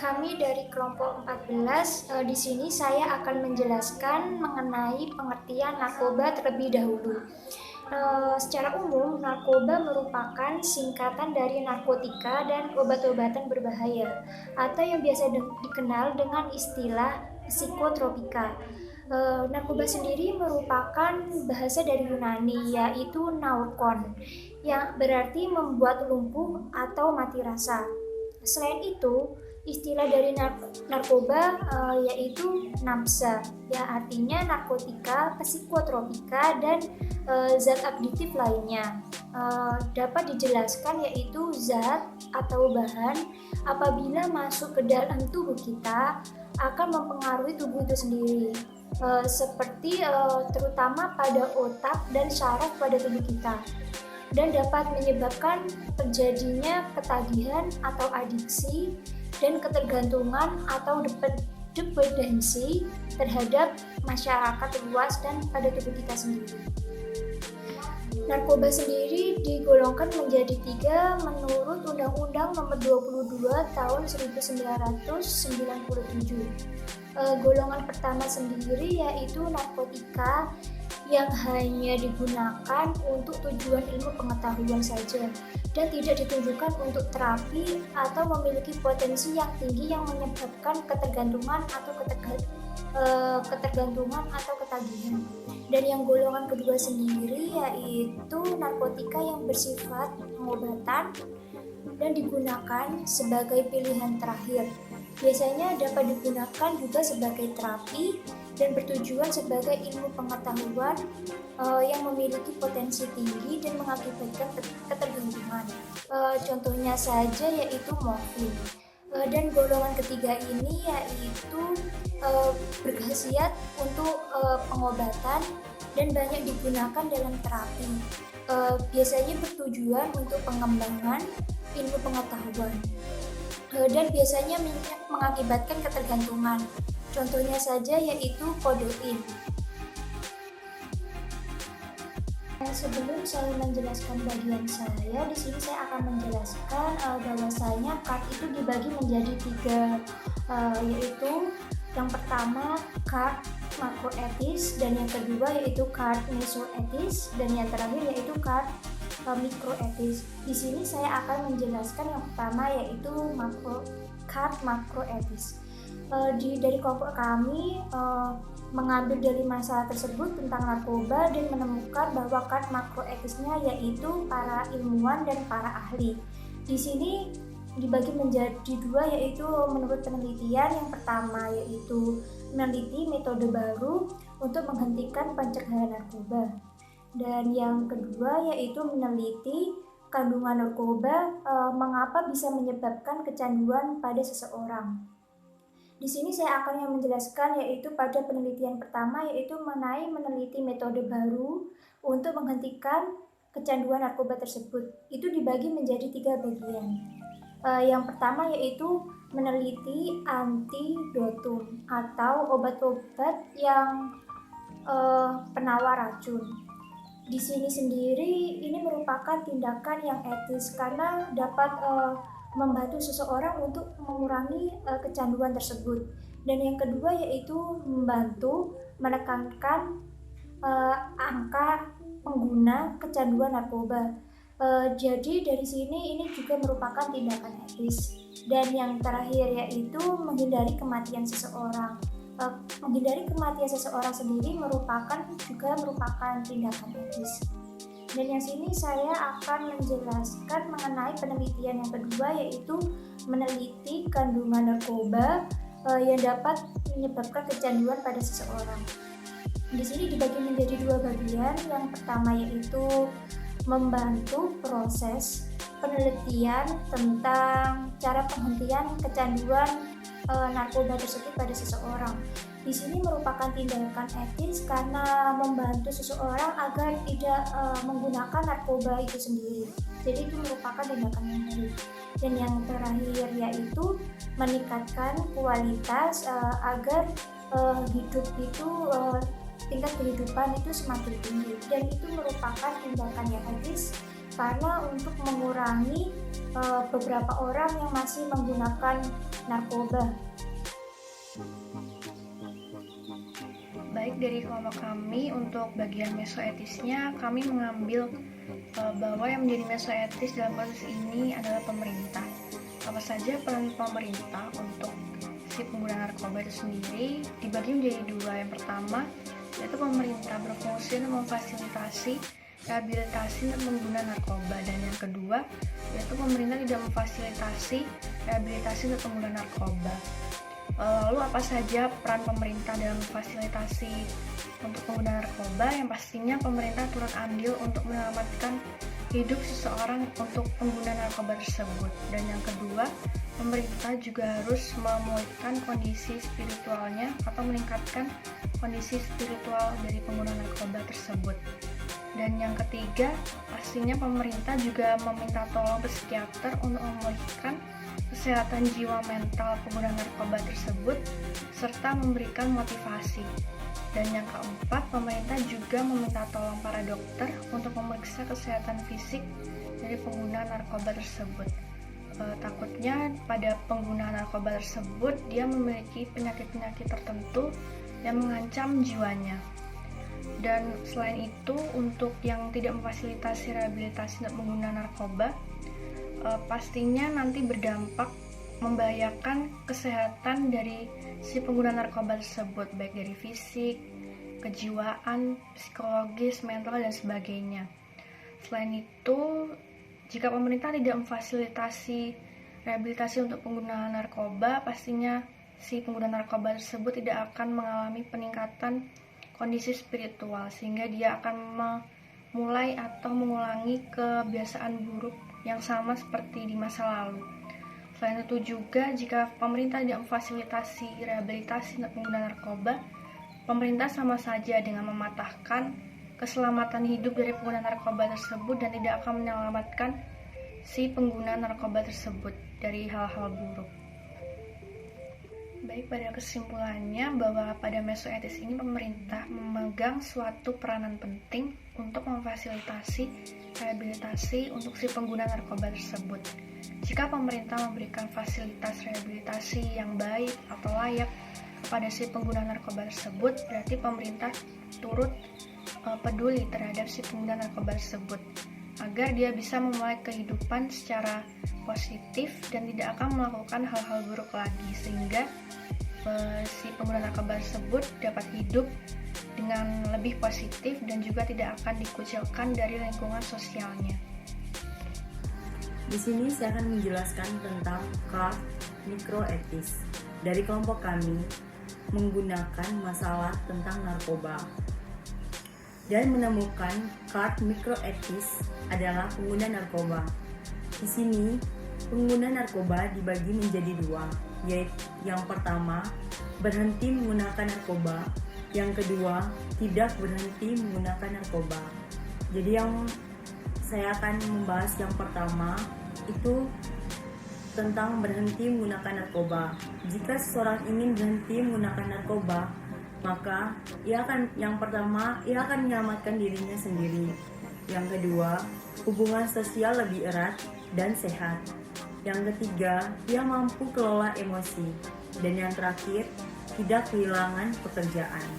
Kami dari kelompok 14, di sini saya akan menjelaskan mengenai pengertian narkoba terlebih dahulu. Secara umum, narkoba merupakan singkatan dari narkotika dan obat-obatan berbahaya, atau yang biasa dikenal dengan istilah psikotropika. Narkoba sendiri merupakan bahasa dari Yunani, yaitu naukon, yang berarti membuat lumpuh atau mati rasa. Selain itu, istilah dari narkoba yaitu nafsa, ya artinya narkotika, psikotropika, dan zat adiktif lainnya. Dapat dijelaskan yaitu zat atau bahan apabila masuk ke dalam tubuh kita akan mempengaruhi tubuh itu sendiri, seperti terutama pada otak dan syaraf pada tubuh kita, dan dapat menyebabkan terjadinya ketagihan atau adiksi dan ketergantungan atau dependensi terhadap masyarakat luas dan pada tubuh kita sendiri. Narkoba sendiri digolongkan menjadi 3 menurut Undang-Undang Nomor 22 Tahun 1997. Golongan pertama sendiri yaitu narkotika yang hanya digunakan untuk tujuan ilmu pengetahuan saja dan tidak ditujukan untuk terapi atau memiliki potensi yang tinggi yang menyebabkan ketergantungan atau ketagihan. Dan yang golongan kedua sendiri yaitu narkotika yang bersifat pengobatan dan digunakan sebagai pilihan terakhir. Biasanya dapat digunakan juga sebagai terapi dan bertujuan sebagai ilmu pengetahuan yang memiliki potensi tinggi dan mengakibatkan ketergantungan. Contohnya saja yaitu morfin. Dan golongan ketiga ini yaitu berkhasiat untuk pengobatan dan banyak digunakan dalam terapi. Biasanya bertujuan untuk pengembangan ilmu pengetahuan dan biasanya mengakibatkan ketergantungan. Contohnya saja yaitu kodein. Sebelum saya menjelaskan bagian saya, di sini saya akan menjelaskan bahwasanya CART itu dibagi menjadi 3, yaitu yang pertama CART makroetis, dan yang kedua yaitu CART mesoetis, dan yang terakhir yaitu CART mikroetis. Di sini saya akan menjelaskan yang pertama yaitu CART makroetis. Dari kelompok kami mengambil dari masalah tersebut tentang narkoba dan menemukan bahwa CART makroetisnya yaitu para ilmuwan dan para ahli. Di sini dibagi menjadi 2 yaitu menurut penelitian. Yang pertama yaitu meneliti metode baru untuk menghentikan pencegahan narkoba, dan yang kedua yaitu meneliti kandungan narkoba mengapa bisa menyebabkan kecanduan pada seseorang. Di sini saya akan menjelaskan yaitu pada penelitian pertama yaitu meneliti metode baru untuk menghentikan kecanduan narkoba tersebut. Itu dibagi menjadi 3 bagian. Yang pertama yaitu meneliti antidotum atau obat-obat yang penawar racun. Di sini sendiri ini merupakan tindakan yang etis karena dapat membantu seseorang untuk mengurangi kecanduan tersebut. Dan yang kedua yaitu membantu menekankan angka pengguna kecanduan narkoba. Jadi dari sini ini juga merupakan tindakan etis. Dan yang terakhir yaitu menghindari kematian seseorang. Menghindari kematian seseorang sendiri merupakan tindakan etis. Dan yang sini saya akan menjelaskan mengenai penelitian yang kedua yaitu meneliti kandungan narkoba yang dapat menyebabkan kecanduan pada seseorang. Di sini dibagi menjadi 2 bagian. Yang pertama yaitu membantu proses penelitian tentang cara penghentian kecanduan narkoba tersebut pada seseorang. Di sini merupakan tindakan etis karena membantu seseorang agar tidak menggunakan narkoba itu sendiri. Jadi itu merupakan tindakan yang baik. Dan yang terakhir yaitu meningkatkan kualitas agar hidup itu tingkat kehidupan itu semakin tinggi. Dan itu merupakan tindakan yang etis karena untuk mengurangi beberapa orang yang masih menggunakan narkoba. Baik, dari kelompok kami untuk bagian mesoetisnya, kami mengambil bahwa yang menjadi mesoetis dalam kasus ini adalah pemerintah. Apa saja peran pemerintah untuk si pengguna narkoba itu sendiri dibagi menjadi dua. Yang pertama, yaitu pemerintah berfungsi untuk memfasilitasi rehabilitasi untuk pengguna narkoba, dan yang kedua, yaitu pemerintah tidak memfasilitasi rehabilitasi untuk pengguna narkoba. Lalu apa saja peran pemerintah dalam memfasilitasi untuk pengguna narkoba? Yang pastinya pemerintah turut andil untuk menyelamatkan hidup seseorang untuk pengguna narkoba tersebut. Dan yang kedua, pemerintah juga harus memulihkan kondisi spiritualnya atau meningkatkan kondisi spiritual dari pengguna narkoba tersebut. Dan yang ketiga, pastinya pemerintah juga meminta tolong psikiater untuk memulihkan kesehatan jiwa mental pengguna narkoba tersebut serta memberikan motivasi. Dan yang keempat, pemerintah juga meminta tolong para dokter untuk memeriksa kesehatan fisik dari pengguna narkoba tersebut. Takutnya pada pengguna narkoba tersebut dia memiliki penyakit-penyakit tertentu yang mengancam jiwanya. Dan selain itu, untuk yang tidak memfasilitasi rehabilitasi untuk pengguna narkoba, pastinya nanti berdampak membahayakan kesehatan dari si pengguna narkoba tersebut, baik dari fisik, kejiwaan, psikologis, mental, dan sebagainya. Selain itu, jika pemerintah tidak memfasilitasi rehabilitasi untuk pengguna narkoba, pastinya si pengguna narkoba tersebut tidak akan mengalami peningkatan kondisi spiritual, sehingga dia akan memulai atau mengulangi kebiasaan buruk yang sama seperti di masa lalu. Selain itu juga, jika pemerintah tidak memfasilitasi rehabilitasi untuk pengguna narkoba, pemerintah sama saja dengan mematahkan keselamatan hidup dari pengguna narkoba tersebut dan tidak akan menyelamatkan si pengguna narkoba tersebut dari hal-hal buruk. Baik, pada kesimpulannya bahwa pada mesoetis ini pemerintah memegang suatu peranan penting untuk memfasilitasi rehabilitasi untuk si pengguna narkoba tersebut. Jika pemerintah memberikan fasilitas rehabilitasi yang baik atau layak kepada si pengguna narkoba tersebut, berarti pemerintah turut peduli terhadap si pengguna narkoba tersebut agar dia bisa memulai kehidupan secara positif dan tidak akan melakukan hal-hal buruk lagi, sehingga si pengguna narkoba tersebut dapat hidup dengan lebih positif dan juga tidak akan dikucilkan dari lingkungan sosialnya. Di sini saya akan menjelaskan tentang CART mikroetis. Dari kelompok kami menggunakan masalah tentang narkoba dan menemukan CART mikroetis adalah pengguna narkoba. Di sini pengguna narkoba dibagi menjadi dua, yaitu yang pertama berhenti menggunakan narkoba, yang kedua tidak berhenti menggunakan narkoba. Jadi yang saya akan membahas yang pertama itu tentang berhenti menggunakan narkoba. Jika seseorang ingin berhenti menggunakan narkoba, maka yang pertama ia akan menyelamatkan dirinya sendiri. Yang kedua, hubungan sosial lebih erat dan sehat. Yang ketiga, ia mampu kelola emosi. Dan yang terakhir, tidak kehilangan pekerjaan.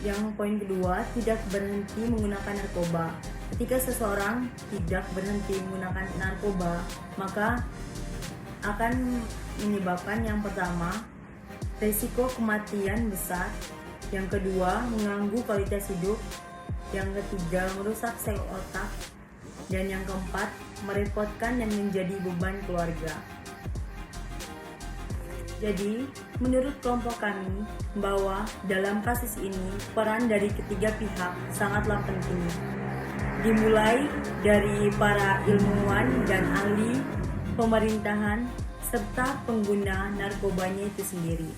Yang poin kedua, tidak berhenti menggunakan narkoba. Ketika seseorang tidak berhenti menggunakan narkoba, maka akan menyebabkan yang pertama, risiko kematian besar. Yang kedua, mengganggu kualitas hidup. Yang ketiga, merusak sel otak. Dan yang keempat, merepotkan dan menjadi beban keluarga. Jadi, menurut kelompok kami, bahwa dalam kasus ini peran dari ketiga pihak sangatlah penting. Dimulai dari para ilmuwan dan ahli pemerintahan serta pengguna narkobanya itu sendiri.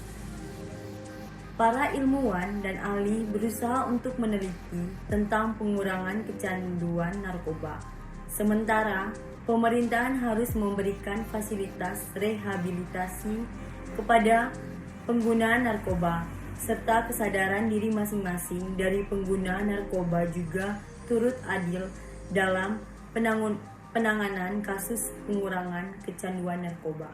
Para ilmuwan dan ahli berusaha untuk meneliti tentang pengurangan kecanduan narkoba. Sementara pemerintahan harus memberikan fasilitas rehabilitasi kepada pengguna narkoba, serta kesadaran diri masing-masing dari pengguna narkoba juga turut adil dalam penanganan kasus pengurangan kecanduan narkoba.